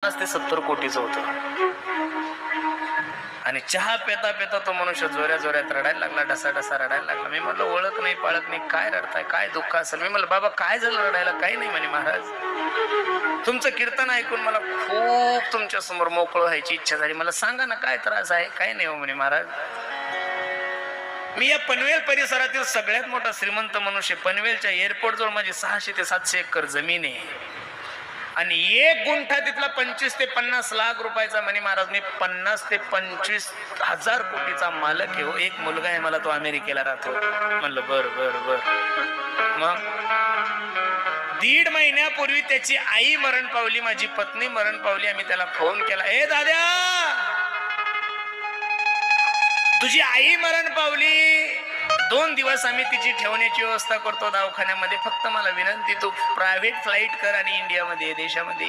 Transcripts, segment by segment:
ते 70 कोटीचं होतं आणि चहा पेता पेता तो मनुष्य जोऱ्या जोऱ्यात रडायला लागला, ढसा ढसा रडायला लागला. मी म्हटलं ओळख नाही पाळख नाही, काय रडताय, काय दुःख असेल? मी म्हटलं बाबा काय झालं रडायला? काही नाही म्हणे महाराज, तुमचं कीर्तन ऐकून मला खूप तुमच्या समोर मोकळं व्हायची इच्छा झाली. मला सांगा ना काय त्रास आहे? काय नाही हो म्हणे महाराज. मी या पनवेल परिसरातील सगळ्यात मोठा श्रीमंत मनुष्य. पनवेलच्या एअरपोर्ट जवळ माझी 600 ते 700 एकर जमीन आहे आणि एक गुंठा तिथला 25 ते 50 लाख रुपयाचा म्हणे महाराज. मी 50 ते 25 हजार कोटीचा मालक आहे हो. एक मुलगा आहे मला, तो अमेरिकेला राहतो. म्हणलं बर बर बर. मग 1.5 महिन्यापूर्वी त्याची आई मरण पावली, माझी पत्नी मरण पावली. आम्ही त्याला फोन केला, ए दाद्या तुझी आई मरण पावली, 2 दिवस आम्ही तिची ठेवण्याची व्यवस्था करतो दवाखान्यामध्ये, फक्त मला विनंती तू प्रायव्हेट फ्लाईट कर आणि इंडियामध्ये देशामध्ये.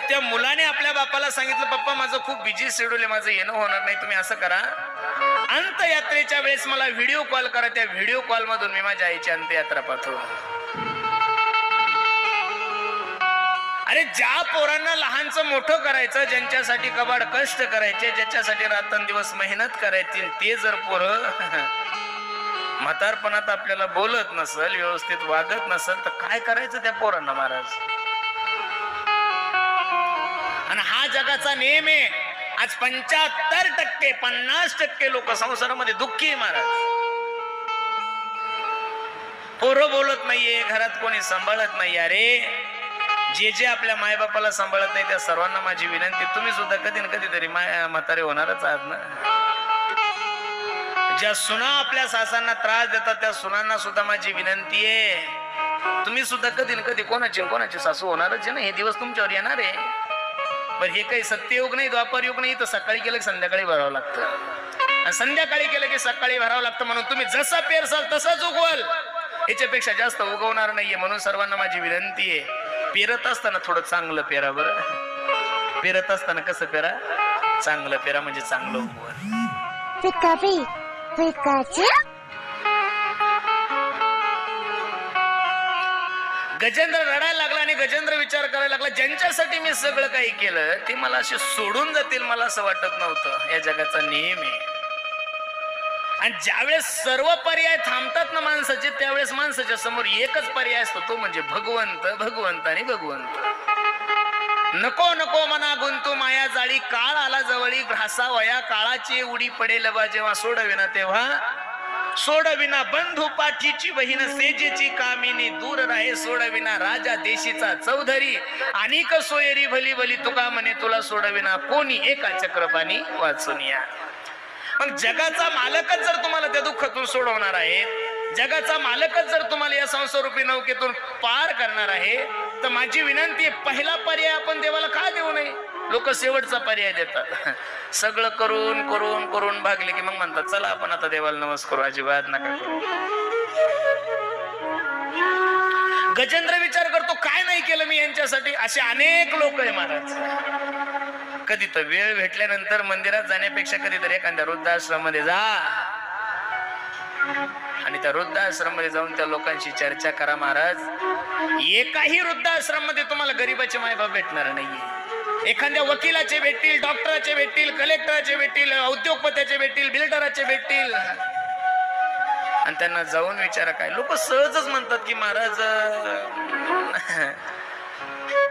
त्या मुलाने आपल्या बापाला सांगितलं, पप्पा माझं खूप बिझी शेड्यूल आहे, माझं येणं होणार नाही, तुम्ही असं करा अंत्ययात्रेच्या वेळेस मला व्हिडिओ कॉल करा. त्या व्हिडिओ कॉल मधून मी माझ्या आईची अंत्ययात्रा पाहतो. अरे ज्या पोरांना लहानचं मोठं करायचं, ज्यांच्यासाठी कबाड कष्ट करायचे, ज्याच्यासाठी रात्रंदिवस मेहनत करायची, ते जर पोरं म्हातारपणात आपल्याला बोलत नसल, व्यवस्थित वागत नसल, तर काय करायचं त्या पोरांना महाराज? आणि हा जगाचा नियम आहे. आज 75% 50% लोक संसारामध्ये दुःखी महाराज. पोरं बोलत नाहीये, घरात कोणी सांभाळत नाही. अरे जे आपल्या मायबापाला सांभाळत नाही त्या सर्वांना माझी विनंती, तुम्ही सुद्धा कधी ना कधीतरी म्हातारे होणारच आहात ना. ज्या सुना आपल्या सासांना त्रास देतात त्या सुनांना सुद्धा माझी विनंती आहे, तुम्ही सुद्धा कधी ना कधी कोणाची सासू होणारच आहे ना. हे दिवस तुमच्यावर येणार आहे. पण हे काही सत्ययुग नाही, द्वापर युग नाही. तर सकाळी केलं की संध्याकाळी भरावं लागतं आणि संध्याकाळी केलं की सकाळी भरावं लागतं. म्हणून तुम्ही जसं पेरसाल तसंच उगवाल, याच्यापेक्षा जास्त उगवणार नाहीये. म्हणून सर्वांना माझी विनंती आहे, पेरत असताना थोडं चांगलं पेरा. बरं, पेरत असताना कसं पेरा? चांगलं पेरा, म्हणजे चांगलं उगवल. गजेंद्र रडायला लागला आणि गजेंद्र विचार करायला लागला, ज्यांच्यासाठी मी सगळं काही केलं ते मला असे सोडून जातील मला असं वाटत नव्हतं. या जगाचा नियम आहे. आणि ज्यावेळेस सर्व पर्याय थांबतात ना माणसाचे, त्यावेळेस माणसाच्या समोर एकच पर्याय असतो, तो म्हणजे भगवंत, भगवंत आणि भगवंत. नको नको मना गुंतू माया जाळी, काळ आला जवळी घासा वया, काळाची उडी पडेल बा जेव्हा सोडविना तेव्हा सोडविना, बंधू पाठीची बहीण सेजेची कामिनी, दूर राहे सोडविना राजा देशीचा चौधरी, अनेक सोयरी भली भली तुका म्हणे तुला सोडविना कोणी, एका चक्रपाणी वाचून या. मग जगाचा मालकच जर तुम्हाला त्या दुःखातून सोडवणार आहे, जगाचा मालकच जर तुम्हाला या संसारूपी नौकेतून पार करणार आहे, तर माझी विनंती आहे, पहिला पर्याय आपण देवाला का देऊ नये? लोक शेवटचा पर्याय देतात. सगळं करून करून करून भागले की मग म्हणतात चला आपण आता देवाला नमस्कार करू. अजिबात नका करू. गजेंद्र विचार करतो, काय नाही केलं मी यांच्यासाठी? असे अनेक लोक आहे महाराज. कधी तर वेळ भेटल्यानंतर मंदिरात जाण्यापेक्षा कधीतरी एखाद्या वृद्धाश्रम मध्ये जा आणि त्या वृद्धाश्रम मध्ये जाऊन त्या लोकांशी चर्चा करा महाराज. एकाही वृद्धाश्रम मध्ये तुम्हाला गरीबाचे मायबाप भेटणार नाहीये. एखाद्या वकिलाचे भेटतील, डॉक्टराचे भेटतील, कलेक्टराचे भेटतील, उद्योगपत्याचे भेटतील, बिल्डराचे भेटतील. आणि त्यांना जाऊन विचारा. काय लोक सहजच म्हणतात की महाराज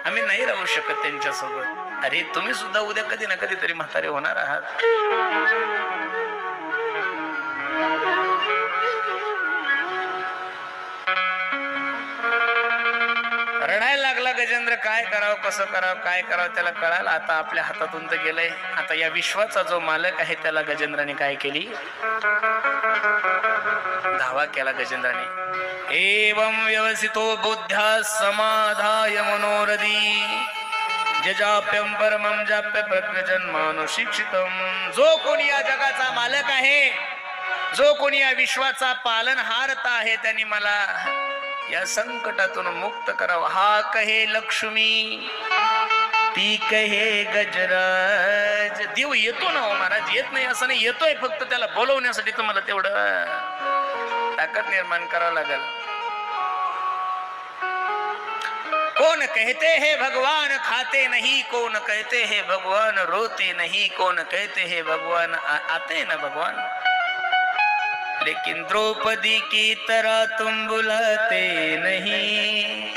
आम्ही नाही राहू शकत त्यांच्यासोबत. अरे तुम्ही सुद्धा उद्या कधी ना कधीतरी म्हातारे होणार आहात. रडायला लागला गजेंद्र. काय करावं, कसं करावं, काय करावं त्याला कळालं. आता आपल्या हातातून तर गेलंय. आता या विश्वाचा जो मालक आहे त्याला गजेंद्राने काय केली? धावा केला गजेंद्राने. एवं व्यवसितो बुद्ध्या समाधाय मनोरदी जजाप्यम परमं जाप्य प्रज्ञजन्मानुशिक्षितम. जो कोणी या जगाचा मालक आहे, जो कोणी या विश्वाचा पालनहारता आहे, त्यांनी मला या संकटातून मुक्त करावं. हा कहे लक्ष्मी, ती कहे गजराज. देव येतो ना हो महाराज, येत नाही असं नाही, येतोय. फक्त त्याला बोलवण्यासाठी तुम्हाला तेवढं ताकद निर्माण करावं लागेल. कौन कहते हैं भगवान खाते नहीं, कौन कहते हैं भगवान रोते नहीं, कौन कहते हैं भगवान आते हैं ना भगवान, लेकिन द्रौपदी की तरह तुम बुलाते नहीं।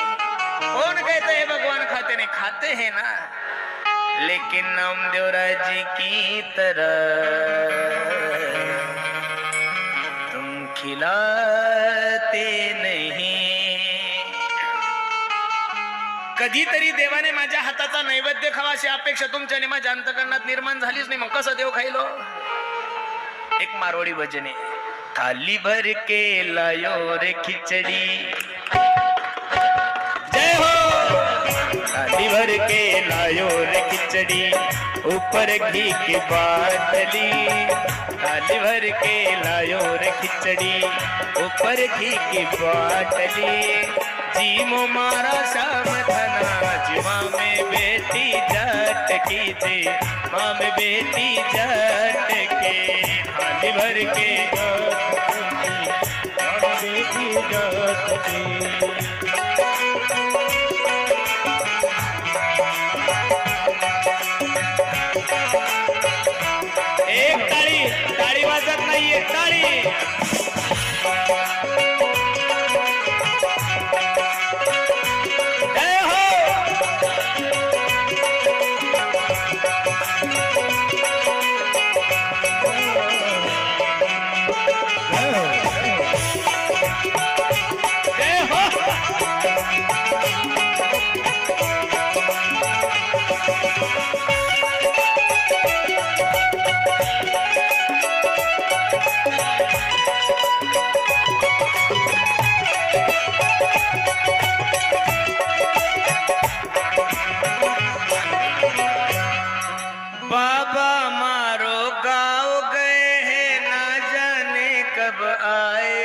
कौन कहते हैं भगवान खाते नहीं, खाते हैं ना, लेकिन नामदेवराय जी की तरह तुम खिलाते नहीं। कधीतरी देवाने माझ्या हाताचा नैवेद्य खावा अशी अपेक्षा तुमच्या आणि माझ्या अंतकरणात निर्माण झालीच नाही, मग कसं देव खायलो? एक मारवाडी भजन आहे, थाली भर के लायो रे खिचडी, जय हो। थाली भर के लायो रे खिचड़ी, ऊपर घी की बाटली, थाली भर के लायो रे खिचड़ी, ऊपर घी की बाटली। जी मो मारा श्याम धना, जी माँ में बेटी जाट की जी, माँ में बेटी जाट के, थाली भर के बेटी जाट की। एक टाळी, टाळी वाजत नाहीये, टाळी। जय हो। जय हो। बाबा मारो गाँव गए हैं, ना जाने कब आए,